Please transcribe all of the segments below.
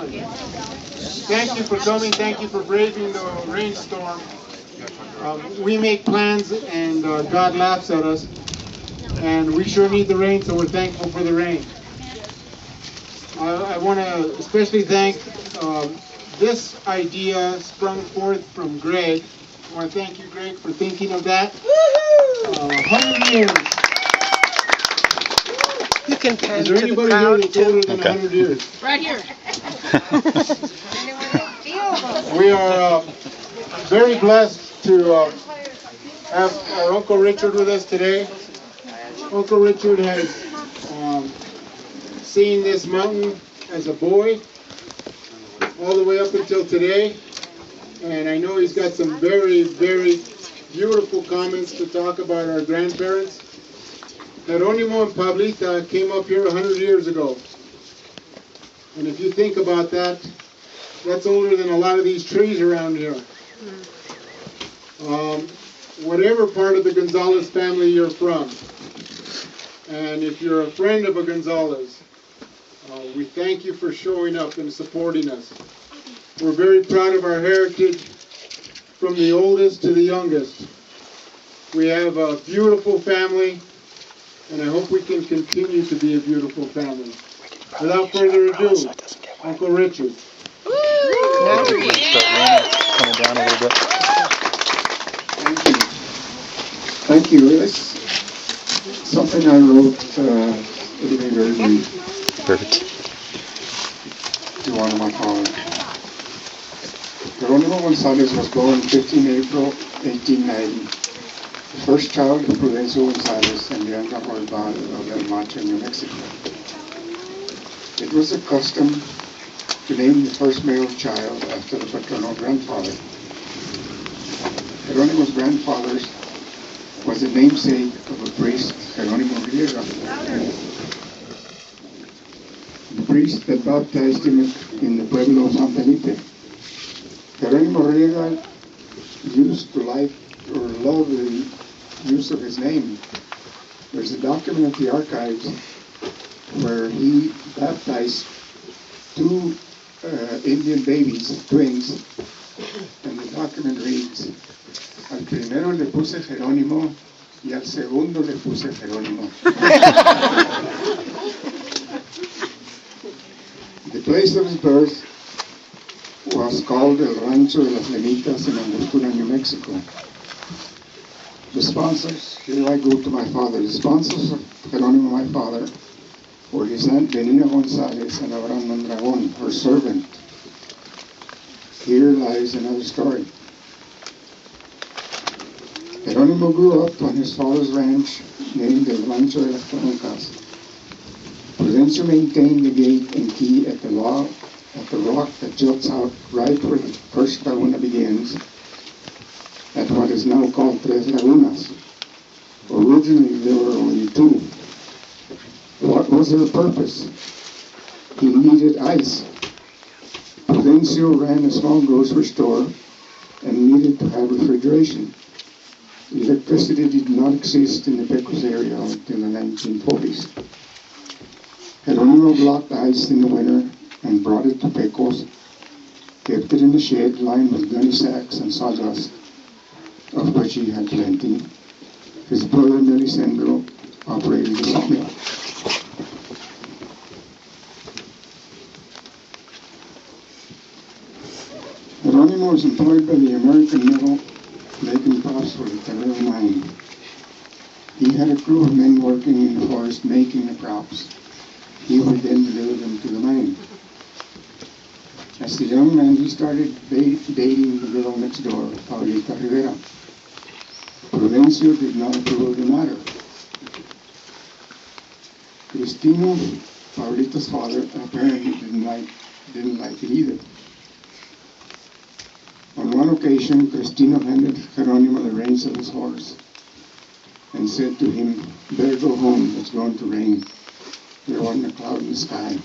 Thank you for coming. Thank you for braving the rainstorm. We make plans and God laughs at us. And we sure need the rain, so we're thankful for the rain. I want to especially thank this idea sprung forth from Greg. I want to thank you, Greg, for thinking of that. 100 years. You can pan Is there to the anybody here crowd that's older too. than 100 years? Right here. We are very blessed to have our Uncle Richard with us today. Uncle Richard has seen this mountain as a boy all the way up until today. And I know he's got some very, very beautiful comments to talk about our grandparents. Jeronimo and Pablita came up here 100 years ago. And if you think about that, that's older than a lot of these trees around here. Whatever part of the Gonzales family you're from, and if you're a friend of a Gonzales, we thank you for showing up and supporting us. We're very proud of our heritage from the oldest to the youngest. We have a beautiful family, and I hope we can continue to be a beautiful family. Without further ado, Uncle Richard. Coming down a little bit. Thank you. It's something I wrote, it'll be very brief, Perfect. to honor my father. Jeronimo Gonzales was born 15 April 1890, the first child of Prudencio Gonzales and Bianca Olvar of El Macho, New Mexico. It was a custom to name the first male child after the paternal grandfather. Jeronimo's grandfather was the namesake of a priest, Jeronimo Riera. The priest that baptized him in the pueblo of San Felipe. Jeronimo Riera used to like or love the use of his name. There's a document at the archives where he baptized two Indian babies, twins, and the document reads, al primero le puse Jerónimo y al segundo le puse Jerónimo. The place of his birth was called El Rancho de las Lemitas in Angostura, New Mexico. The sponsors, here I go to my father, the sponsors of Jerónimo, my father, were his aunt Benina Gonzales and Abraham Mondragon, her servant. Here lies another story. Jerónimo grew up on his father's ranch named El Rancho de las Troncas. Prudencio maintained the gate and key at the rock that juts out right where the first laguna begins, at what is now called Tres Lagunas. Originally there were only two. What was their purpose? He needed ice. Prudencio ran a small grocery store and needed to have refrigeration. Electricity did not exist in the Pecos area until the 1940s. Jeronimo blocked ice in the winter and brought it to Pecos, kept it in the shed lined with gunny sacks and sawdust, of which he had plenty. His brother Melisendro operated the sawmill. Jeronimo was employed by the American Mill, making props for the Terrell mine. He had a crew of men working in the forest making the crops. He would then deliver them to the mine. As a young man, he started dating the girl next door, Paulita Rivera. Prudencio did not approve of the matter. Cristino, Paulita's father, apparently didn't like it either. On one occasion, Cristino handed Jeronimo the reins of his horse and said to him, "Better go home, it's going to rain. There wasn't a cloud in the sky."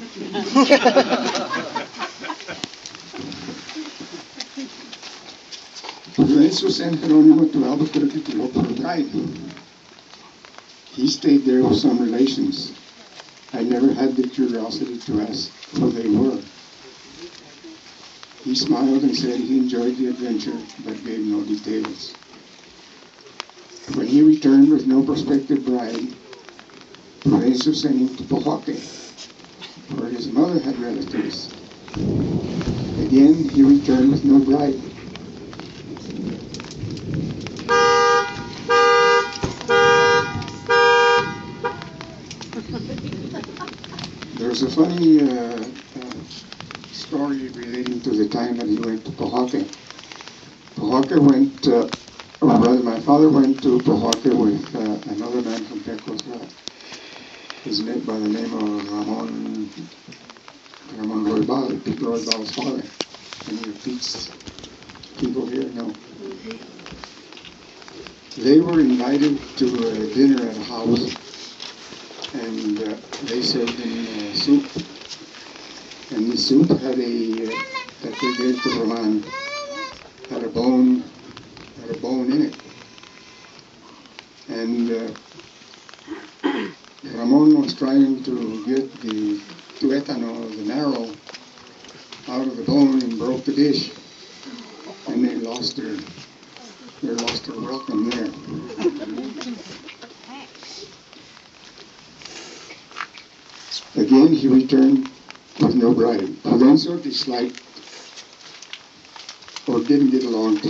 Prudencio sent Jeronimo to Albuquerque to look for a bride. He stayed there with some relations. I never had the curiosity to ask who they were. He smiled and said he enjoyed the adventure, but gave no details. When he returned with no prospective bride, Prudencio sent him to Pojoaque, where his mother had relatives. Again, he returned with no bride. There's a funny story relating to the time that he went to Pojoaque. My father went to Pojoaque with another man from Pecos, his name by the name of Ramon Roybal, Pete Roybal's father. Any of Pete's people here know? They were invited to dinner at a house, and they served him soup. And the soup had that they gave to Roman, had a bone in it. And Ramon was trying to get the tuétano, the marrow, out of the bone and broke the dish. And they lost their welcome there. Again, he returned with no bride. Prudencio disliked or didn't get along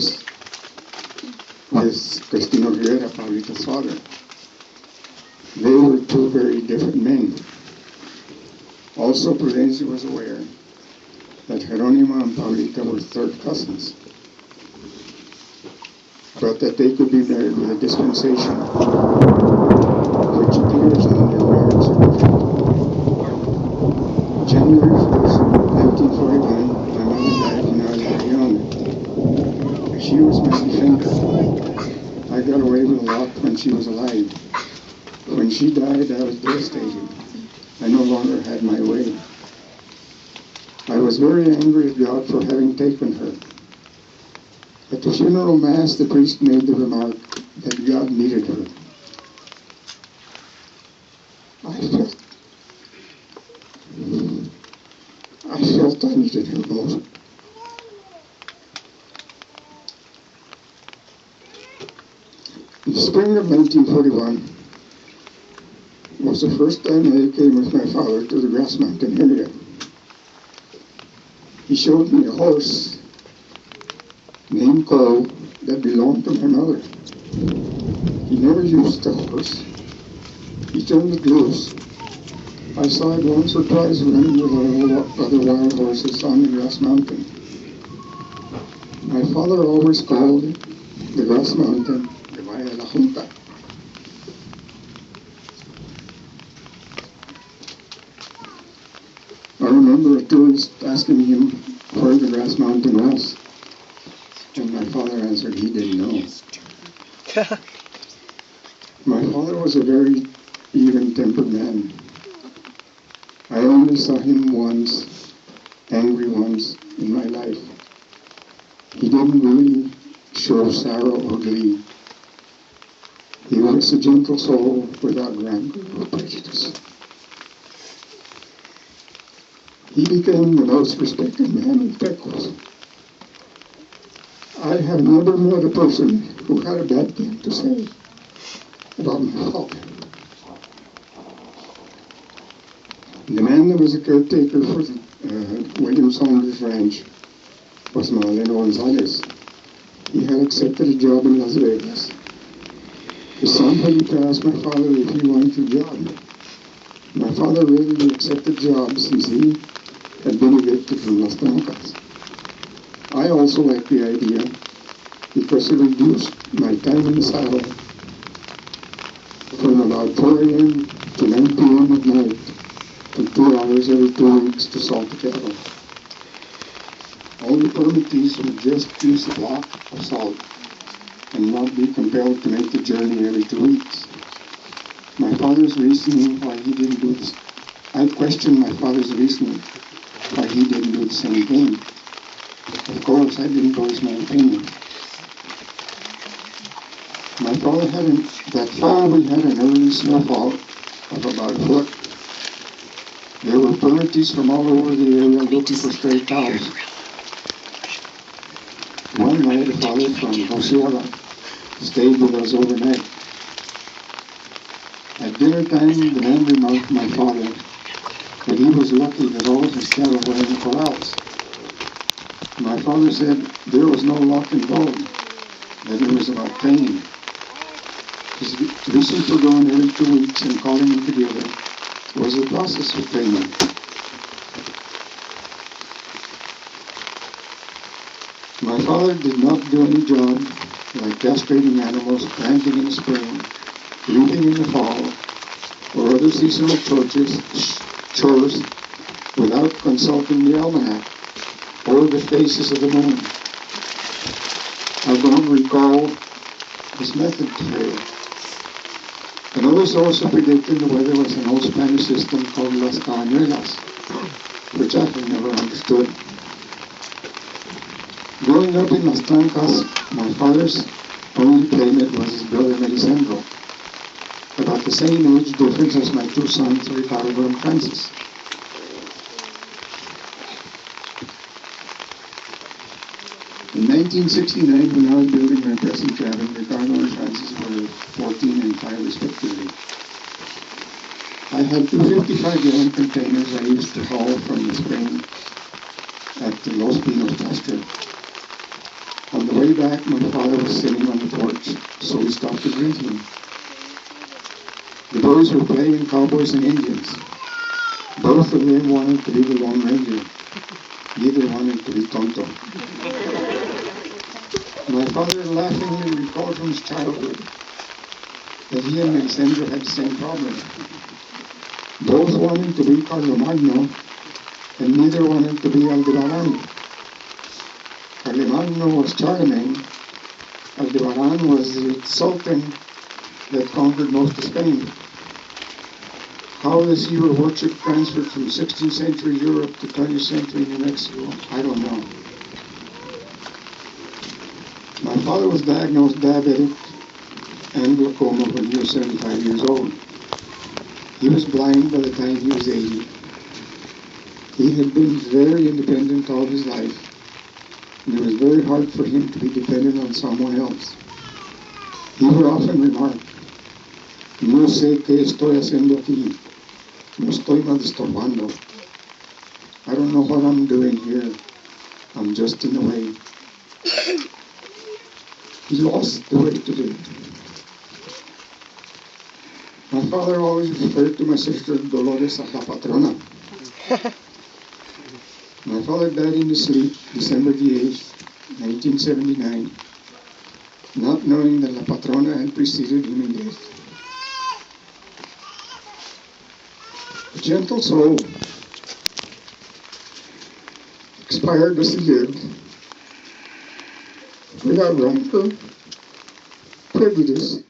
with Cristino Rivera, Pablito's father. They were two very different men. Also, Prudencio was aware that Jeronimo and Pablito were third cousins, but that they could be married with a dispensation, which appears in their marriage certificate. January 1st, 1941, my mother died when I was very young. She was my defender. I got away with a lot when she was alive. When she died, I was devastated. I no longer had my way. I was very angry at God for having taken her. At the funeral mass, the priest made the remark that God needed her. I felt I needed her most. In the spring of 1941 was the first time I came with my father to the Grass Mountain area. He showed me a horse named Cole that belonged to my mother. He never used the horse. He turned it loose. I saw it once or twice running with other wild horses on the Grass Mountain. My father always called the Grass Mountain the Valle de la Junta. I remember a tourist asking him where the Grass Mountain was, and my father answered he didn't know. My father was a very even-tempered man. I only saw him once, angry once, in my life. He didn't really show sorrow or glee. He was a gentle soul without rancor or prejudice. He became the most respected man in Pecos. I have never met a person who had a bad thing to say about my father. The man that was a caretaker for the Gonzales Ranch was Ricardo Gonzales. He had accepted a job in Las Vegas. Somebody asked my father if he wanted a job. My father readily accepted jobs since he had been evicted from Las Trancas. I also liked the idea because it reduced my time in the saddle from about 4 a.m. to 9 p.m. at night to 2 hours every 2 weeks to salt the cattle. All the permittees would just use a block of salt and not be compelled to make the journey every 2 weeks. My father's reasoning why he didn't do this, I questioned my father's reasoning why he didn't do the same thing. Of course, I didn't voice my opinion. My father that fall we had an early snowfall of about a foot. There were permittees from all over the area looking for stray cows. father from Josiala stayed with us overnight. At dinner time, the man remarked to my father that he was lucky that all of his cattle were in corrals. My father said there was no luck involved, that it was about training. His reason for going every 2 weeks and calling them together was the process of training. My father did not do any job like castrating animals, planting in the spring, reaping in the fall, or other seasonal chores without consulting the almanac or the phases of the moon. I don't recall his method today. Another source of predicting the weather was an old Spanish system called Las Cabañuelas, which I have never understood. Growing up in Las Trancas, my father's only playmate was his brother Melisandro, about the same age difference as my two sons, Ricardo and Francis. In 1969, when I was building my present cabin, Ricardo and Francis were 14 and 5 respectively. I had two 55-gallon containers I used to haul from the spring at the Los Pinos pasture. On the way back, my father was sitting on the porch, so we stopped to greet him. The boys were playing cowboys and Indians. Both of them wanted to be the Lone Ranger. Neither wanted to be Tonto. My father laughingly recalled from his childhood that he and Melisandro had the same problem. Both wanted to be Carlomagno, and neither wanted to be Aldebaran. Carlomagno was Charlemagne. Aldebaran was the sultan that conquered most of Spain. How this hero worship transferred from 16th century Europe to 20th century New Mexico, I don't know. My father was diagnosed diabetic and glaucoma when he was 75 years old. He was blind by the time he was 80. He had been very independent all his life, and it was very hard for him to be dependent on someone else. He would often remark, "No sé qué estoy haciendo aquí. No estoy mal estorbando. I don't know what I'm doing here. I'm just in the way." He lost the way to do it. My father always referred to my sister Dolores as La Patrona. My father died in his sleep December the 8th, 1979, not knowing that La Patrona had preceded him in death. A gentle soul, expired as he lived, without rancor, prejudice,